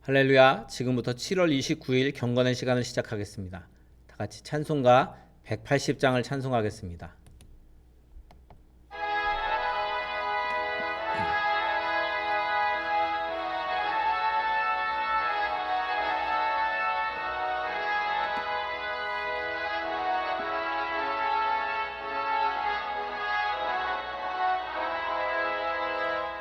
할렐루야. 지금부터 7월 29일 경건의 시간을 시작하겠습니다. 다 같이 찬송가 180장을 찬송하겠습니다.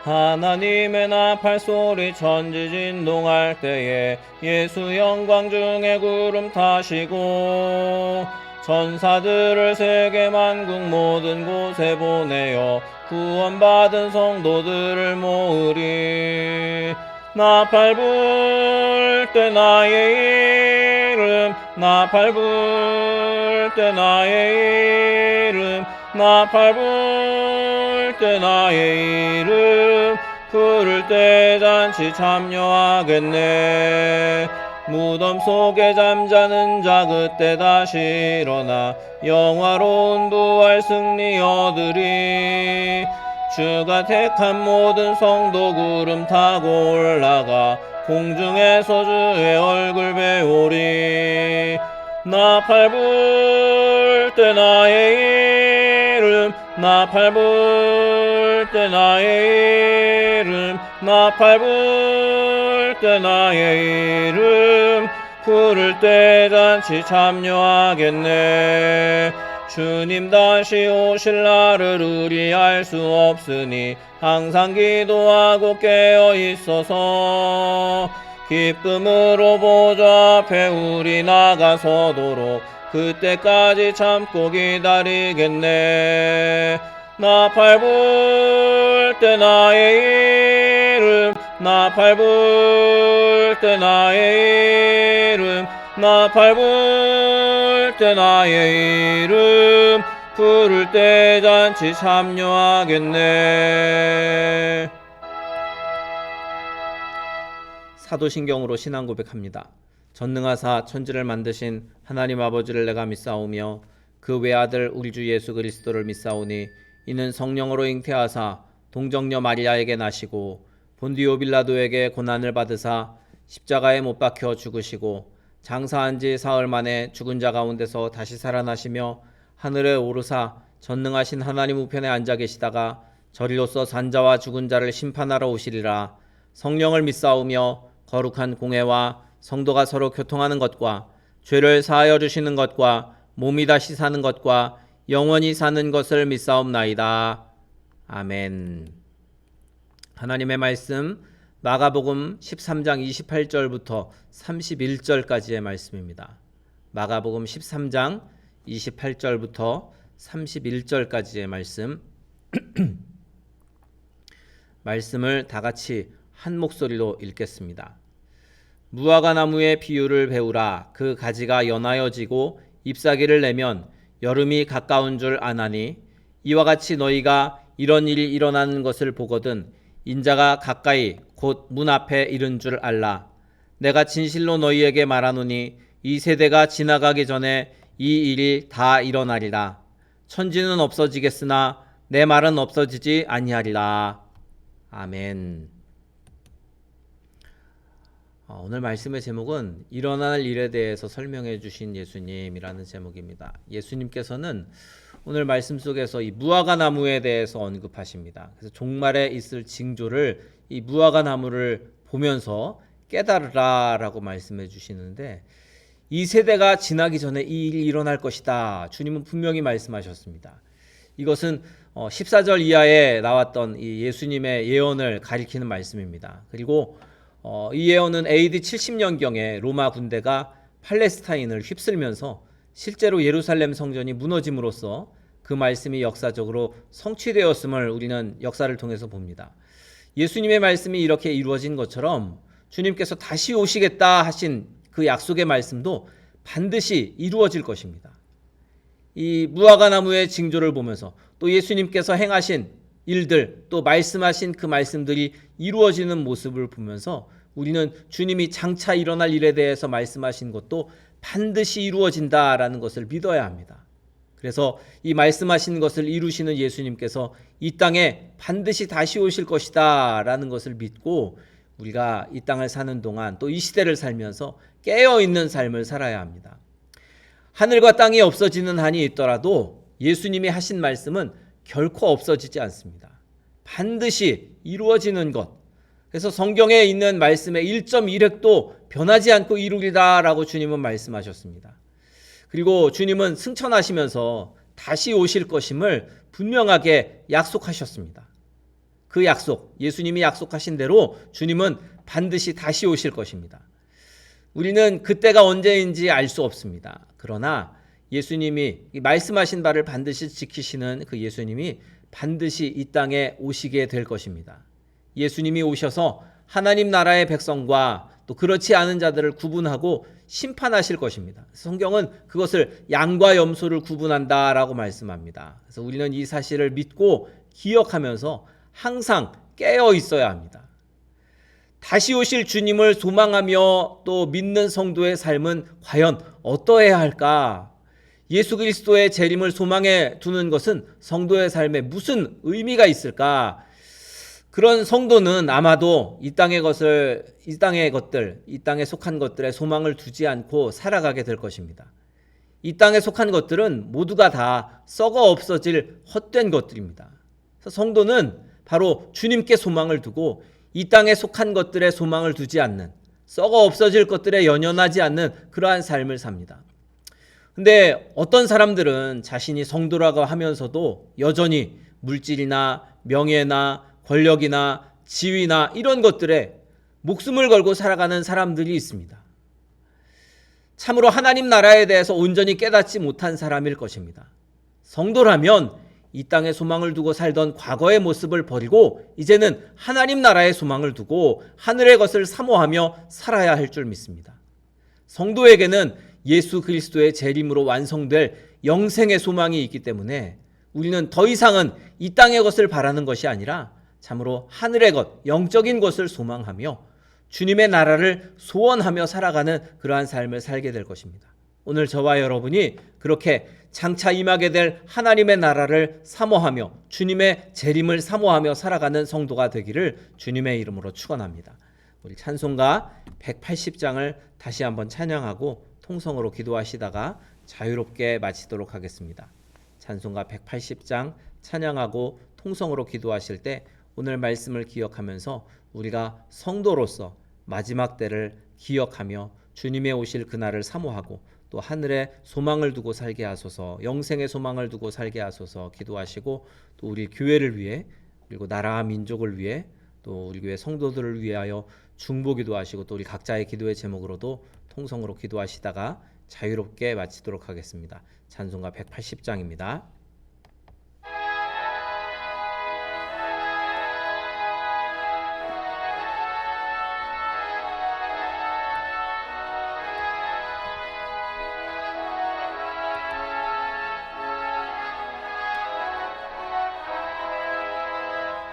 하나님의 나팔 소리 천지진동할 때에 예수 영광 중에 구름 타시고 천사들을 세계 만국 모든 곳에 보내어 구원받은 성도들을 모으리. 나팔 불 때 나의 이름, 나팔 불 때 나의 이름, 나팔 불 때 나의 이름, 부를 때 잔치 참여하겠네. 무덤 속에 잠자는 자 그때 다시 일어나 영화로운 부활 승리 얻으리. 주가 택한 모든 성도 구름 타고 올라가 공중에서 주의 얼굴 배우리. 나팔 불 때 나의 이름, 나팔 불 때 나의 이름, 나팔 불 때 나의 이름, 부를 때 잔치 참여하겠네. 주님 다시 오실 날을 우리 알 수 없으니 항상 기도하고 깨어 있어서 기쁨으로 보좌 앞에 우리 나가서도록 그때까지 참고 기다리겠네. 나팔 불 때 나의 이름, 나팔 불 때 나의 이름, 나팔 불 때 나의 이름, 부를 때 잔치 참여하겠네. 사도신경으로 신앙 고백합니다. 전능하사 천지를 만드신 하나님 아버지를 내가 믿사오며 그 외아들 우리 주 예수 그리스도를 믿사오니 이는 성령으로 잉태하사 동정녀 마리아에게 나시고 본디오 빌라도에게 고난을 받으사 십자가에 못 박혀 죽으시고 장사한 지 사흘 만에 죽은 자 가운데서 다시 살아나시며 하늘에 오르사 전능하신 하나님 우편에 앉아 계시다가 저리로서 산자와 죽은 자를 심판하러 오시리라. 성령을 믿사오며 거룩한 공회와 성도가 서로 교통하는 것과 죄를 사하여 주시는 것과 몸이 다시 사는 것과 영원히 사는 것을 믿사옵나이다. 아멘. 하나님의 말씀 마가복음 13장 28절부터 31절까지의 말씀입니다. 마가복음 13장 28절부터 31절까지의 말씀 말씀을 다 같이 한 목소리로 읽겠습니다. 무화과 나무의 비유를 배우라. 그 가지가 연하여 지고 잎사귀를 내면 여름이 가까운 줄 아나니 이와 같이 너희가 이런 일이 일어나는 것을 보거든 인자가 가까이 곧 문 앞에 이른 줄 알라. 내가 진실로 너희에게 말하노니 이 세대가 지나가기 전에 이 일이 다 일어나리라. 천지는 없어지겠으나 내 말은 없어지지 아니하리라. 아멘. 오늘 말씀의 제목은 일어날 일에 대해서 설명해 주신 예수님이라는 제목입니다. 예수님께서는 오늘 말씀 속에서 이 무화과 나무에 대해서 언급하십니다. 그래서 종말에 있을 징조를 이 무화과 나무를 보면서 깨달으라라고 말씀해 주시는데 이 세대가 지나기 전에 이 일이 일어날 것이다. 주님은 분명히 말씀하셨습니다. 이것은 14절 이하에 나왔던 이 예수님의 예언을 가리키는 말씀입니다. 그리고 이 예언은 AD 70년경에 로마 군대가 팔레스타인을 휩쓸면서 실제로 예루살렘 성전이 무너짐으로써 그 말씀이 역사적으로 성취되었음을 우리는 역사를 통해서 봅니다. 예수님의 말씀이 이렇게 이루어진 것처럼 주님께서 다시 오시겠다 하신 그 약속의 말씀도 반드시 이루어질 것입니다. 이 무화과 나무의 징조를 보면서 또 예수님께서 행하신 일들 또 말씀하신 그 말씀들이 이루어지는 모습을 보면서 우리는 주님이 장차 일어날 일에 대해서 말씀하신 것도 반드시 이루어진다라는 것을 믿어야 합니다. 그래서 이 말씀하신 것을 이루시는 예수님께서 이 땅에 반드시 다시 오실 것이다 라는 것을 믿고 우리가 이 땅을 사는 동안 또 이 시대를 살면서 깨어있는 삶을 살아야 합니다. 하늘과 땅이 없어지는 한이 있더라도 예수님이 하신 말씀은 결코 없어지지 않습니다. 반드시 이루어지는 것. 그래서 성경에 있는 말씀의 1.1획도 변하지 않고 이루리라라고 주님은 말씀하셨습니다. 그리고 주님은 승천하시면서 다시 오실 것임을 분명하게 약속하셨습니다. 그 약속, 예수님이 약속하신 대로 주님은 반드시 다시 오실 것입니다. 우리는 그때가 언제인지 알 수 없습니다. 그러나 예수님이 말씀하신 바를 반드시 지키시는 그 예수님이 반드시 이 땅에 오시게 될 것입니다. 예수님이 오셔서 하나님 나라의 백성과 또 그렇지 않은 자들을 구분하고 심판하실 것입니다. 성경은 그것을 양과 염소를 구분한다라고 말씀합니다. 그래서 우리는 이 사실을 믿고 기억하면서 항상 깨어 있어야 합니다. 다시 오실 주님을 소망하며 또 믿는 성도의 삶은 과연 어떠해야 할까? 예수 그리스도의 재림을 소망해 두는 것은 성도의 삶에 무슨 의미가 있을까? 그런 성도는 아마도 이 땅에 속한 것들에 소망을 두지 않고 살아가게 될 것입니다. 이 땅에 속한 것들은 모두가 다 썩어 없어질 헛된 것들입니다. 그래서 성도는 바로 주님께 소망을 두고 이 땅에 속한 것들에 소망을 두지 않는, 썩어 없어질 것들에 연연하지 않는 그러한 삶을 삽니다. 근데 어떤 사람들은 자신이 성도라고 하면서도 여전히 물질이나 명예나 권력이나 지위나 이런 것들에 목숨을 걸고 살아가는 사람들이 있습니다. 참으로 하나님 나라에 대해서 온전히 깨닫지 못한 사람일 것입니다. 성도라면 이 땅에 소망을 두고 살던 과거의 모습을 버리고 이제는 하나님 나라에 소망을 두고 하늘의 것을 사모하며 살아야 할 줄 믿습니다. 성도에게는 예수 그리스도의 재림으로 완성될 영생의 소망이 있기 때문에 우리는 더 이상은 이 땅의 것을 바라는 것이 아니라 참으로 하늘의 것, 영적인 것을 소망하며 주님의 나라를 소원하며 살아가는 그러한 삶을 살게 될 것입니다. 오늘 저와 여러분이 그렇게 장차 임하게 될 하나님의 나라를 사모하며 주님의 재림을 사모하며 살아가는 성도가 되기를 주님의 이름으로 축원합니다. 우리 찬송가 180장을 다시 한번 찬양하고 통성으로 기도하시다가 자유롭게 마치도록 하겠습니다. 찬송가 180장 찬양하고 통성으로 기도하실 때 오늘 말씀을 기억하면서 우리가 성도로서 마지막 때를 기억하며 주님의 오실 그날을 사모하고 또 하늘에 소망을 두고 살게 하소서, 영생의 소망을 두고 살게 하소서 기도하시고 또 우리 교회를 위해 그리고 나라와 민족을 위해 또 우리 교회 성도들을 위하여 중보기도 하시고 또 우리 각자의 기도의 제목으로도 통성으로 기도하시다가 자유롭게 마치도록 하겠습니다. 찬송가 180장입니다.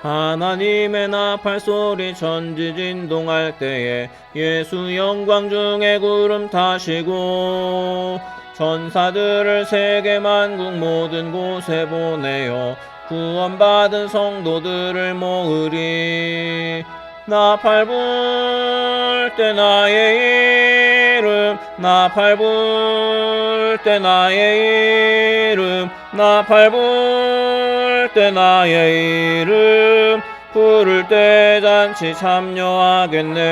하나님의 나팔 소리 천지진동할 때에 예수 영광 중에 구름 타시고 천사들을 세계 만국 모든 곳에 보내어 구원받은 성도들을 모으리. 나팔 불 때 나의 이름, 나팔 불 때 나의 이름, 나팔 불 때 나의 이름, 부를 때 잔치 참여하겠네.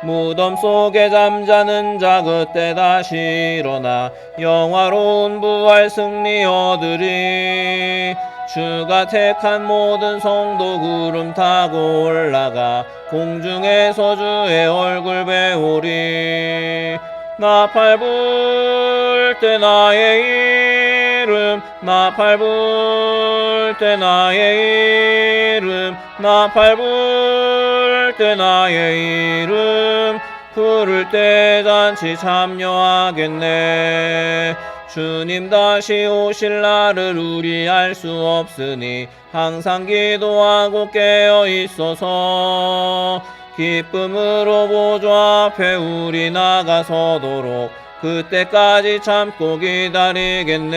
무덤 속에 잠자는 자 그때 다시 일어나 영화로운 부활 승리 얻으리. 주가 택한 모든 성도 구름 타고 올라가 공중에서 주의 얼굴 배우리. 나팔 불 때 나의 이름, 나팔 불 때 나의 이름, 나팔 불 때 나의 이름, 부를 때 잔치 참여하겠네. 주님 다시 오실 날을 우리 알 수 없으니 항상 기도하고 깨어 있어서 기쁨으로 보좌 앞에 우리 나가서도록 그때까지 참고 기다리겠네.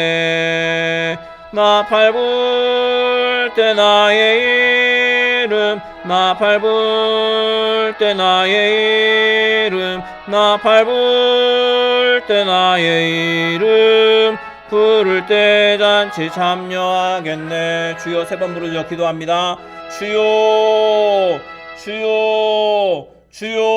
나팔 불 때 나의 이름, 이름 나팔 불 때 나의 이름 나팔 불 때 나의 이름 부를 때 잔치 참여하겠네. 주여 세 번 부르짖어 기도합니다. 주여 주여 주여